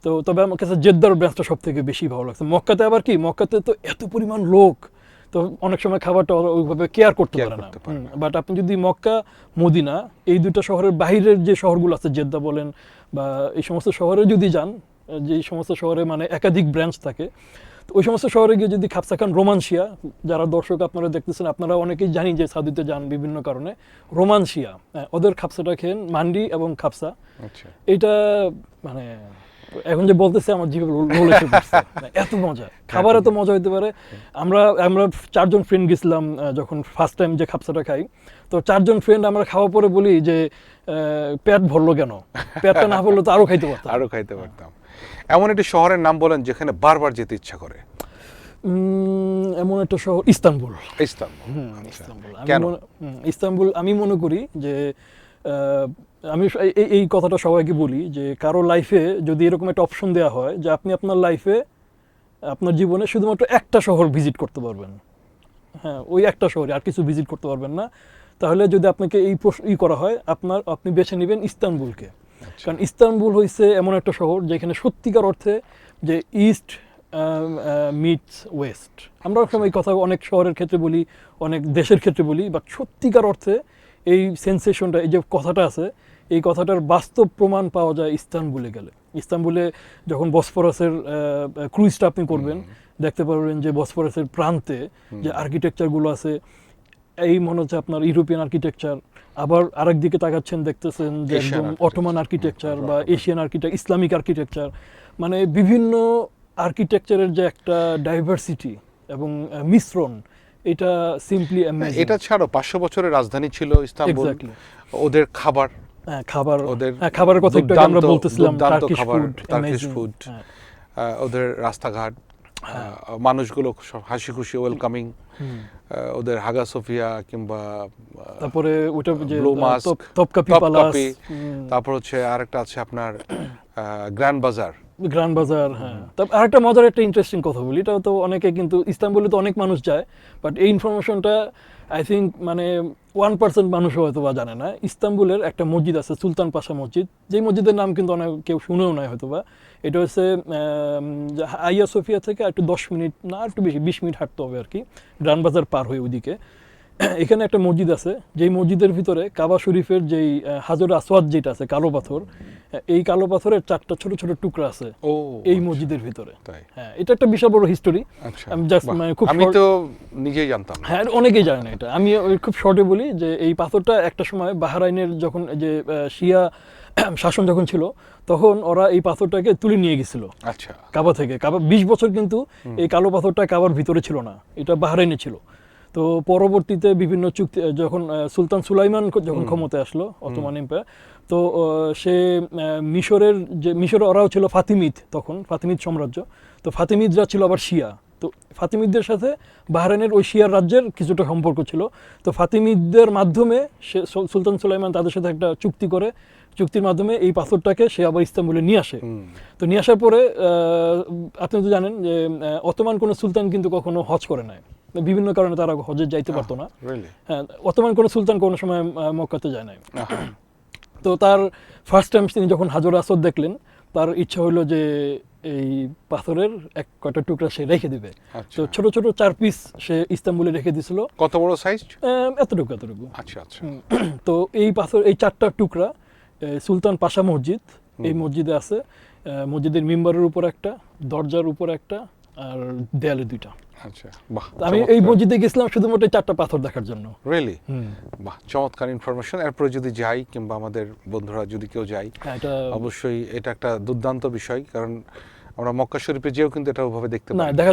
তো তবে আমার কাছে জেদ্দার ব্রাঞ্চটা সব থেকে বেশি ভালো লাগছে। মক্কাতে আবার কি, মক্কাতে তো এত পরিমাণ লোক, তো অনেক সময় খাবারটা ওইভাবে কেয়ার করতে পারে না। বাট আপনি যদি মক্কা, মদিনা এই দুটো শহরের বাইরের যে শহরগুলো আছে, জেদ্দা বলেন বা এই সমস্ত শহরে যদি যান, যে সমস্ত শহরে মানে একাধিক ব্রাঞ্চ থাকে, তো ওই সমস্ত শহরে গিয়ে যদি খাপসা খান, রোমানসিয়া, যারা দর্শক আপনারা দেখতেছেন, আপনারা অনেকেই জানি যে সৌদিতে যান বিভিন্ন কারণে, রোমানসিয়া, ওদের খাপসাটা খেন, মান্ডি এবং খাপসা, এটা মানে এখন যে বলতেছে আমার জিভে লোল এসে পড়ছে, এত মজা, খাবার এত মজা হইতে পারে। আমরা 4জন ফ্রেন্ড গেছিলাম যখন ফার্স্ট টাইম যে খাপসাটা খাই, তো 4জন ফ্রেন্ড আমরা খাওয়া পরে বলি যে পেট ভরলো কেন, পেটটা না ভরলো তো আরো খাইতে পারতাম। এমন একটি শহরের নাম বলেন যেখানে বারবার যেতে ইচ্ছা করে। এমন একটা শহর ইস্তানবুল। ইস্তানবুল আমি মনে করি যে আমি এই কথাটা সবাইকে বলি যে কারো লাইফে যদি এরকম একটা অপশন দেওয়া হয় যে আপনি আপনার লাইফে, আপনার জীবনে শুধুমাত্র একটা শহর ভিজিট করতে পারবেন, হ্যাঁ ওই একটা শহরে আর কিছু ভিজিট করতে পারবেন না, তাহলে যদি আপনাকে এই করা হয়, আপনি বেছে নেবেন ইস্তানবুলকে। কারণ ইস্তানবুল হয়েছে এমন একটা শহর যেখানে সত্যিকার অর্থে যে ইস্ট মিটস ওয়েস্ট। আমরা এই কথা অনেক শহরের ক্ষেত্রে বলি, অনেক দেশের ক্ষেত্রে বলি, বাট সত্যিকার অর্থে এই সেন্সেশনটা, এই যে কথাটা আছে, এই কথাটার বাস্তব প্রমাণ পাওয়া যায় ইস্তানবুলে গেলে। ইস্তানবুলে যখন বসফরাসের ক্রুজটা আপনি করবেন, দেখতে পারবেন যে বসফরাসের প্রান্তে যে আর্কিটেকচারগুলো আছে, এই মনে হচ্ছে আপনার ইউরোপিয়ান আর্কিটেকচার, আবার আরেক দিকে তাকাচ্ছেন দেখতেছেন যে একদম অটোমান আর্কিটেকচার বা এশিয়ান আর্কিটেকচার, ইসলামিক আর্কিটেকচার, মানে বিভিন্ন আর্কিটেকচারের যে একটা ডাইভার্সিটি এবং মিশ্রণ, এটা সিম্পলি অ্যামেজিং। এটা ছাড়ো 500 বছরের রাজধানী ছিল ইস্তানবুল। ওদের খাবারের কথা একটু আমরা বলতেছিলাম, টার্কিশ ফুড, ওদের রাস্তাঘাট, মানুষগুলো সব হাসি খুশি, ওয়েলকামিং, ওদের হাগা সোফিয়া কিংবা তারপরে ওটা যে তপকাপি, তারপর হচ্ছে আরেকটা আছে আপনার গ্র্যান্ড বাজার। হ্যাঁ। তারপর আরেকটা মজার একটা ইন্টারেস্টিং কথা বলি, এটা তো অনেকে কিন্তু ইস্তানবুলে তো অনেক মানুষ যায়, বাট এই ইনফরমেশনটা আই থিঙ্ক মানে 1% মানুষ হয়তো বা জানে না। ইস্তানবুলের একটা মসজিদ আছে, সুলতান পাশা মসজিদ, যেই মসজিদের নাম কিন্তু অনেক কেউ শুনেও নয় হয়তো বা। এটা হচ্ছে আইয়া সোফিয়া থেকে একটু 10 মিনিট না একটু বেশি 20 মিনিট হাঁটতে হবে আর কি, গ্র্যান্ড বাজার পার হয়ে ওইদিকে। এখানে একটা মসজিদ আছে, যেই মসজিদের ভিতরে কাবা শরীফের যেই হাজর আসওয়াদ যেটা আছে, কালো পাথর, এই কালো পাথরের 4টা ছোট ছোট টুকরা আছে এই মসজিদের ভিতরে। হ্যাঁ, এটা একটা বিশাল বড় হিস্টোরি। আমি তো নিজেই জানতাম না। হ্যাঁ, অনেকেই জানে না এটা। আমি খুব শর্টে বলি যে এই পাথরটা একটা সময় বাহরাইনের যখন যে শিয়া শাসন যখন ছিল, তখন ওরা এই পাথরটাকে তুলে নিয়ে গেছিল কাবা থেকে। কাবা 20 বছর কিন্তু এই কালো পাথরটা কাবার ভিতরে ছিল না, এটা বাহরাইনে ছিল। তো পরবর্তীতে বিভিন্ন চুক্তি, যখন সুলতান সুলাইমান যখন ক্ষমতায় আসলো, অটোমান এম্পায়ার, তো সে মিশরে ওরাও ছিল ফাতিমিদ, তখন ফাতিমিদ সাম্রাজ্য, তো ফাতিমিদরা ছিল আবার শিয়া, তো ফাতিমিদদের সাথে বাহরাইনের ওই শিয়ার রাজ্যের কিছুটা সম্পর্ক ছিল। তো ফাতিমিদদের মাধ্যমে সুলতান সুলাইমান তাদের সাথে একটা চুক্তি করে, চুক্তির মাধ্যমে এই পাথরটাকে সে আবার ইস্তানবুলে নিয়ে আসে। তো নিয়ে আসার পরে আপনি তো জানেন যে অটোমান কোনো সুলতান কিন্তু কখনো হজ করে নাই, বিভিন্ন কারণে তারা হজে যাইতে পারতো না। হ্যাঁ, অটোমান কোনো সুলতান কোনো সময় মক্কাতে যায় নাই। তো তার ফার্স্ট টাইম তিনি যখন হাজর আসওয়াদ দেখলেন, তার ইচ্ছা হলো যে এই পাথরের কয়টা টুকরা সে রেখে দিবে। তো ছোট ছোট 4 পিস সে ইস্তাম্বুলে রেখে দিয়েছিল। কত বড় সাইজ? এতটুকু। আচ্ছা আচ্ছা। তো এই পাথর, এই 4টা টুকরা সুলতান পাশা মসজিদ, এই মসজিদে আছে। মসজিদের মিম্বারের উপর একটা, দরজার উপর একটা, আর দেয়ালে 2টা। আচ্ছা, বাহ। আমি এই মসজিদে গেছিলাম শুধুমাত্র 4টা পাথর দেখার জন্য। রিয়েলি? বাহ, চমৎকার ইনফরমেশন। এরপরে যদি যাই, কিংবা আমাদের বন্ধুরা যদি কেউ যায়, অবশ্যই এটা একটা দুর্দান্ত বিষয়, কারণ আমরা মক্কা শরীফে যেও কিন্তু এটা ওভাবে দেখতে পাই না। দেখা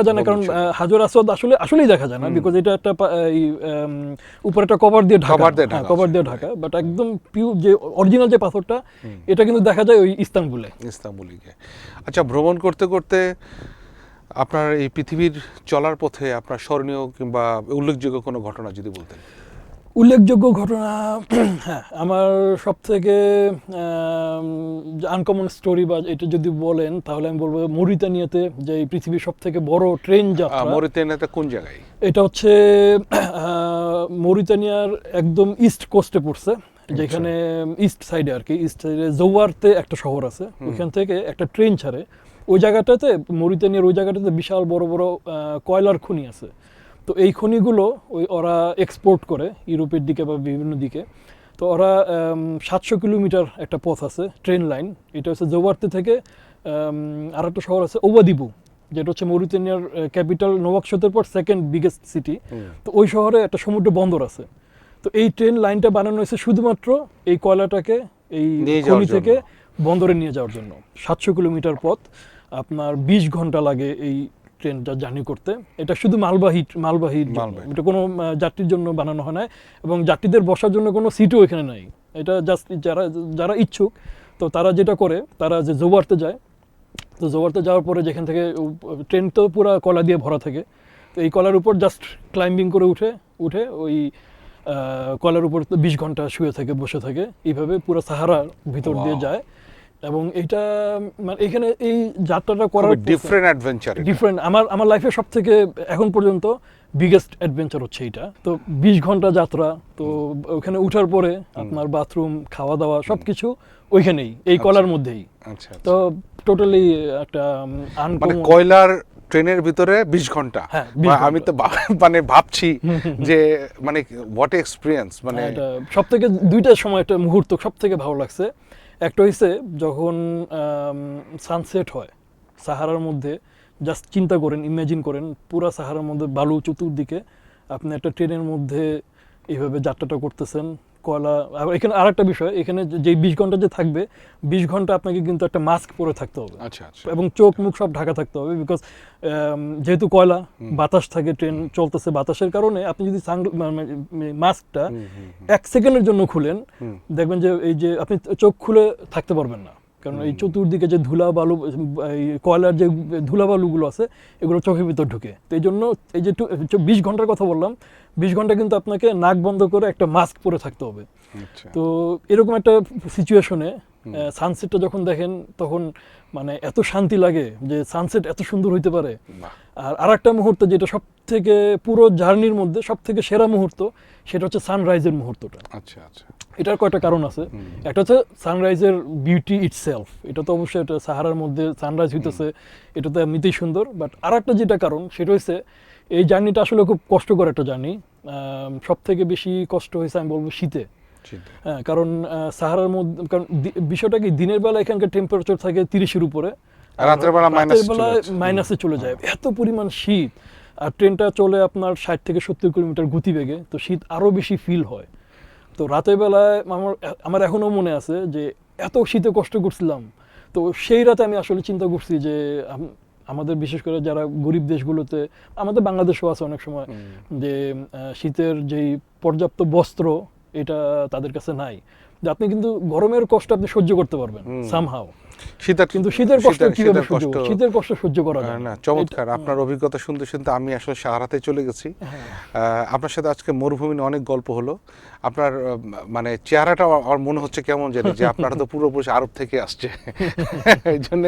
যায় না, কারণ হাজর আসওয়াদ আসলেই দেখা যায় না, বিকজ এটা একটা উপরে একটা কভার দিয়ে ঢাকা, বাট একদম পিওর যে অরিজিনাল যে পাথরটা, এটা কিন্তু দেখা যায় ওই ইস্তাম্বুলে। আচ্ছা, ভ্রমণ করতে করতে আপনার এই পৃথিবীর চলার পথে আপনার স্মরণীয় কিংবা উল্লেখযোগ্য কোনো ঘটনা যদি বলতেন। উল্লেখযোগ্য ঘটনা, হ্যাঁ, আমার সব থেকে আনকমন স্টোরি বা এটা যদি বলেন, তাহলে আমি বলবো মরিতানিয়াতে, যে পৃথিবীর সব থেকে বড় ট্রেন যাত্রা। মরিতানিয়াতে কোন জায়গায়? এটা হচ্ছে মরিতানিয়ার একদম ইস্ট কোস্টে পড়ছে, যেখানে ইস্ট সাইডে আর কি, ইস্ট সাইডে জোয়ারতে একটা শহর আছে, ওইখান থেকে একটা ট্রেন ছাড়ে। ওই জায়গাটাতে, মরিতানিয়ার ওই জায়গাটাতে বিশাল বড় বড় কয়লার খনি আছে। তো এই খনিগুলো ওরা এক্সপোর্ট করে ইউরোপের দিকে বা বিভিন্ন দিকে। তো ওরা 700 কিলোমিটার একটা পথ আছে, ট্রেন লাইন। এটা হচ্ছে জোয়ার্তে থেকে আর একটা শহর আছে ওয়াদিবু, যেটা হচ্ছে মরিতানিয়ার ক্যাপিটাল নওয়াকশতের পর 2nd বিগেস্ট সিটি। তো ওই শহরে একটা সমুদ্র বন্দর আছে। তো এই ট্রেন লাইনটা বানানো হয়েছে শুধুমাত্র এই কয়লাটাকে এই খনি থেকে বন্দরে নিয়ে যাওয়ার জন্য। 700 কিলোমিটার পথ, আপনার 20 ঘন্টা লাগে এই ট্রেনটা জার্নি করতে। এটা শুধু মালবাহী, এটা কোনো যাত্রীর জন্য বানানো হয় না, এবং যাত্রীদের বসার জন্য কোনো সিটও এখানে নাই। এটা জাস্ট যারা ইচ্ছুক, তো তারা যেটা করে, তারা যে জোয়ার্তে যায়, তো জোয়ার্তে যাওয়ার পরে যেখান থেকে ট্রেন তো পুরো কলা দিয়ে ভরা থাকে, তো এই কলার উপর জাস্ট ক্লাইম্বিং করে উঠে ওই কলার উপর 20 ঘন্টা শুয়ে থাকে, বসে থাকে, এইভাবে পুরো সাহারার ভিতর দিয়ে যায়। এবং এটা মানে এখানে এই যাত্রাটা করার ডিফারেন্ট আমার লাইফে সব থেকে এখন পর্যন্ত বিগেস্ট অ্যাডভেঞ্চার হচ্ছে এটা। তো 20 ঘন্টা যাত্রা, তো ওখানে উঠার পরে আপনার বাথরুম, খাওয়া দাওয়া সবকিছু ওইখানেই, এই কলার মধ্যেই। তো টোটালি একটা মানে কয়লার ট্রেনের ভিতরে 20 ঘন্টা। আমি তো মানে ভাবছি যে মানে হোয়াট এক্সপেরিয়েন্স। মানে সব থেকে 2টার সময় একটা মুহূর্ত সব থেকে ভালো লাগছে। একটা হইছে যখন সানসেট হয় সাহারার মধ্যে। জাস্ট চিন্তা করেন, ইমাজিন করেন, পুরা সাহারার মধ্যে বালু চতুর্দিকে, আপনি একটা ট্রেনের মধ্যে এইভাবে যাত্রাটা করতেছেন, কয়লা। আর এখানে আরেকটা বিষয়, এখানে যে 20 ঘন্টা যে থাকবে, 20 ঘন্টা আপনাকে কিন্তু একটা মাস্ক পরে থাকতে হবে, এবং চোখ মুখ সব ঢাকা থাকতে হবে, বিকজ যেহেতু কয়লা, বাতাস থাকে, ট্রেন চলতেছে, বাতাসের কারণে আপনি যদি মাস্কটা 1 সেকেন্ডের জন্য খুলেন, দেখবেন যে এই যে আপনি চোখ খুলে থাকতে পারবেন না, কারণ এই চতুর্দিকে যে ধুলা বালু, এই কয়লার যে ধুলা বালুগুলো আছে, এগুলো চোখের ভিতর ঢুকে। তো এই জন্য এই যে 20 ঘন্টার কথা বললাম, 20 ঘন্টা কিন্তু আপনাকে নাক বন্ধ করে একটা মাস্ক পরে থাকতে হবে। তো এরকম একটা সিচুয়েশনে সানসেটটা যখন দেখেন, তখন মানে এত শান্তি লাগে যে সানসেট এত সুন্দর হইতে পারে। আর আরেকটা মুহূর্ত যেটা সব থেকে পুরো জার্নির মধ্যে সব থেকে সেরা মুহূর্ত, সেটা হচ্ছে সানরাইজের মুহূর্তটা। এটার কয়টা কারণ আছে। একটা হচ্ছে সানরাইজের বিউটি ইটসেলফ, এটা তো অবশ্যই এটা সাহারার মধ্যে সানরাইজ হইতেছে, এটা তো এমনিতেই সুন্দর। বাট আরেকটা যেটা কারণ, সেটা হচ্ছে এই জার্নিটা আসলে খুব কষ্টকর একটা জার্নি। সব থেকে বেশি কষ্ট হয়েছে আমি বলবো শীতে। হ্যাঁ, কারণ সাহারার মধ্যে, কারণ বিষয়টা কি, দিনের বেলা এখানকার টেম্পারেচার থাকে 30-এর উপরে, রাতের বেলা মাইনাসে চলে যায়, এত পরিমাণ শীত। আর ট্রেনটা চলে আপনার 60 থেকে 70 কিলোমিটার গতিবেগে, তো শীত আরো বেশি ফিল হয়। তো রাতের বেলায় আমার এখনো মনে আছে যে এত শীতে কষ্ট করছিলাম। তো সেই রাতে আমি আসলে চিন্তা করছি যে আমাদের বিশেষ করে যারা গরিব দেশগুলোতে, আমাদের বাংলাদেশও আছে অনেক সময়, যে শীতের যেই পর্যাপ্ত বস্ত্র, এটা তাদের কাছে নাই, যে আপনি কিন্তু গরমের কষ্ট আপনি সহ্য করতে পারবেন সামহাও, কিন্তু শীতের কষ্ট কিভাবে শীতের কষ্ট সহ্য করা যায় না। চমৎকার, আপনার অভিজ্ঞতা শুনতে শুনতে আমি আসলে সাহারাতে চলে গেছি। আপনার সাথে আজকে মরুভূমি অনেক গল্প হলো। আপনার মানে চেহারাটা আমার মনে হচ্ছে কেমন জানি, যে আপনারা তো পুরোপুরি আরব থেকে আসছে, এই জন্য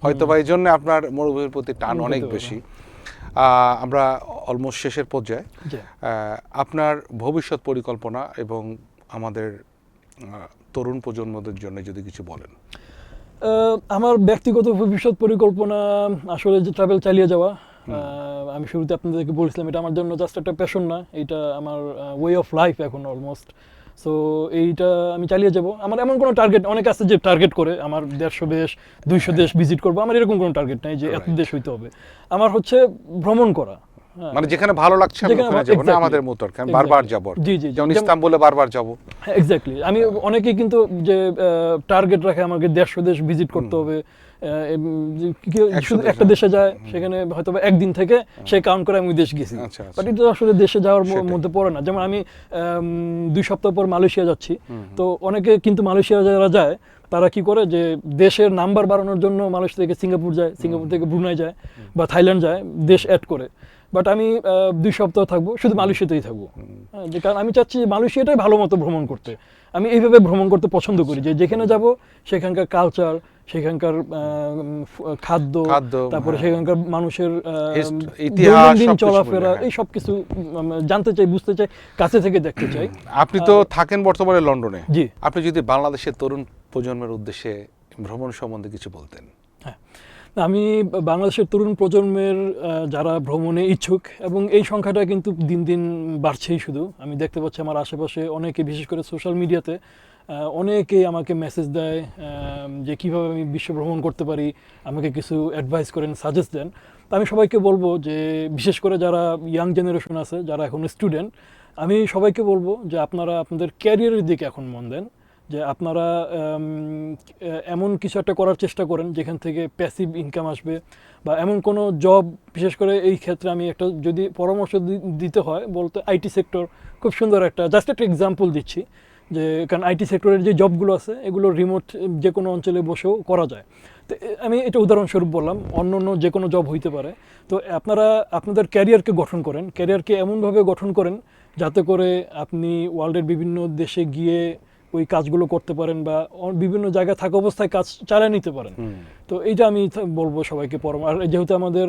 হয়তো বা এই জন্য আপনার মরুভূমির প্রতি টান অনেক বেশি। আমরা অলমোস্ট শেষের পর্যায়ে। জি। আপনার ভবিষ্যৎ পরিকল্পনা এবং আমাদের তরুণ প্রজন্মদের জন্য যদি কিছু বলেন। আমার ব্যক্তিগত ভবিষ্যৎ পরিকল্পনা আসলে যে ট্রাভেল চালিয়ে যাওয়া। আমি শুরুতে আপনাদেরকে বলছিলাম এটা আমার জন্য জাস্ট একটা প্যাশন না, এটা আমার ওয়ে অফ লাইফ এখন অলমোস্ট। সো এইটা আমি চালিয়ে যাব। আমার এমন কোনো টার্গেট, অনেক আছে যে টার্গেট করে আমার 150 দেশ 200 দেশ ভিজিট করবো, আমার এরকম কোনো টার্গেট নাই যে এত দেশ হইতে হবে। আমার হচ্ছে ভ্রমণ করা। মানে যেখানে ভালো লাগছে আমি ওখানে যাব না, আমাদের মতো আর কি, আমি বারবার যাব। জি জি, যেমন ইস্তাম্বুলে বারবার যাব। হ্যাঁ এক্স্যাক্টলি। আমি অনেকেই কিন্তু যে টার্গেট রাখে আমাকে 150 দেশ ভিজিট করতে হবে, শুধু একটা দেশে যায় সেখানে হয়তো একদিন থেকে সে কাউন্ট করে আমি দেশ গেছি, বাট এটা আসলে দেশে যাওয়ার মধ্যে পড়ে না। যেমন আমি 2 সপ্তাহ পর মালয়েশিয়া যাচ্ছি, তো অনেকে কিন্তু মালয়েশিয়া যারা যায় তারা কি করে যে দেশের নাম্বার বাড়ানোর জন্য মালয়েশিয়া থেকে সিঙ্গাপুর যায়, সিঙ্গাপুর থেকে ব্রুনাই যায় বা থাইল্যান্ড যায়, দেশ অ্যাড করে। বাট আমি 2 সপ্তাহ থাকবো, শুধু মালয়েশিয়াতেই থাকবো, কারণ আমি চাচ্ছি মালয়েশিয়াটাই ভালো মতো ভ্রমণ করতে। আমি এইভাবে ভ্রমণ করতে পছন্দ করি যে যেখানে যাব সেখানকার কালচার, সেখানকার খাদ্য, তারপরে সেখানকার মানুষের দৈনন্দিন চলাফেরা, এই সব কিছু জানতে চাই, বুঝতে চাই, কাছে থেকে দেখতে চাই। আপনি তো থাকেন বর্তমানে লন্ডনে। জি। আপনি যদি বাংলাদেশের তরুণ প্রজন্মের উদ্দেশ্যে ভ্রমণ সম্বন্ধে কিছু বলতেন। হ্যাঁ, আমি বাংলাদেশের তরুণ প্রজন্মের যারা ভ্রমণে ইচ্ছুক, এবং এই সংখ্যাটা কিন্তু দিন দিন বাড়ছেই, শুধু আমি দেখতে পাচ্ছি আমার আশেপাশে অনেকে, বিশেষ করে সোশ্যাল মিডিয়াতে অনেকেই আমাকে মেসেজ দেয় যে কীভাবে আমি বিশ্ব ভ্রমণ করতে পারি, আমাকে কিছু অ্যাডভাইস করেন, সাজেস্ট দেন। তো আমি সবাইকে বলবো যে বিশেষ করে যারা ইয়াং জেনারেশন আছে, যারা এখন স্টুডেন্ট, আমি সবাইকে বলবো যে আপনারা আপনাদের ক্যারিয়ারের দিকে এখন মন দেন, যে আপনারা এমন কিছু একটা করার চেষ্টা করেন যেখান থেকে প্যাসিভ ইনকাম আসবে, বা এমন কোনো জব, বিশেষ করে এই ক্ষেত্রে আমি একটা যদি পরামর্শ দিতে হয় বলতে আইটি সেক্টর খুব সুন্দর একটা, জাস্ট একটা এক্সাম্পল দিচ্ছি, যে কারণ আইটি সেক্টরের যে জবগুলো আছে এগুলো রিমোট যে কোনো অঞ্চলে বসেও করা যায়। তো আমি এটা উদাহরণস্বরূপ বললাম, অন্য অন্য যে কোনো জব হইতে পারে। তো আপনারা আপনাদের ক্যারিয়ারকে গঠন করেন, ক্যারিয়ারকে এমনভাবে গঠন করেন যাতে করে আপনি ওয়ার্ল্ডের বিভিন্ন দেশে গিয়ে ওই কাজগুলো করতে পারেন, বা বিভিন্ন জায়গায় থাকা অবস্থায় কাজ চালিয়ে নিতে পারেন। তো এইটা আমি বলবো সবাইকে আর যেহেতু আমাদের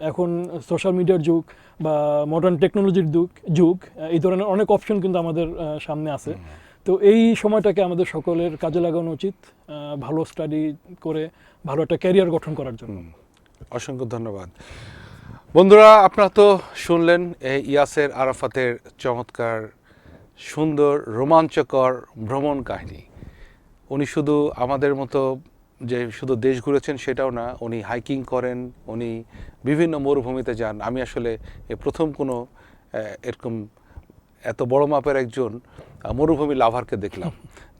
এখন সোশ্যাল মিডিয়ার যুগ বা মডার্ন টেকনোলজির যুগ, এই ধরনের অনেক অপশন কিন্তু আমাদের সামনে আছে। তো এই সময়টাকে আমাদের সকলের কাজে লাগানো উচিত, ভালো স্টাডি করে ভালো একটা ক্যারিয়ার গঠন করার জন্য। অসংখ্য ধন্যবাদ। বন্ধুরা, আপনারা তো শুনলেন ইয়াসের আরাফাতের চমৎকার, সুন্দর, রোমাঞ্চকর ভ্রমণ কাহিনী। উনি শুধু আমাদের মতো যে শুধু দেশ ঘুরেছেন সেটাও না, উনি হাইকিং করেন, উনি বিভিন্ন মরুভূমিতে যান। আমি আসলে প্রথম কোনো এরকম এত বড় মাপের একজন মরুভূমি লাভারকে দেখলাম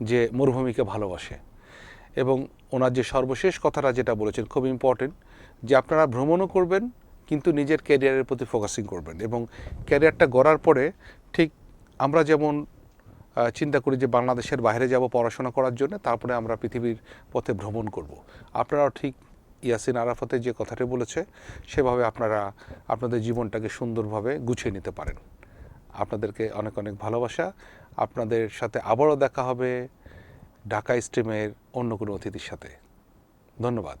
যে মরুভূমিকে ভালোবাসে। এবং ওনার যে সর্বশেষ কথাটা যেটা বলেছেন খুব ইম্পর্টেন্ট, যে আপনারা ভ্রমণও করবেন কিন্তু নিজের ক্যারিয়ারের প্রতি ফোকাসিং করবেন, এবং ক্যারিয়ারটা গড়ার পরে ঠিক আমরা যেমন চিন্তা করি যে বাংলাদেশের বাইরে যাব পড়াশোনা করার জন্য, তারপরে আমরা পৃথিবীর পথে ভ্রমণ করব, আপনারাও ঠিক ইয়াসিন আরাফাতের যে কথাটি বলেছে সেভাবে আপনারা আপনাদের জীবনটাকে সুন্দরভাবে গুছিয়ে নিতে পারেন। আপনাদেরকে অনেক অনেক ভালোবাসা। আপনাদের সাথে আবারও দেখা হবে ঢাকা স্ট্রিমের অন্য কোনো অতিথির সাথে। ধন্যবাদ।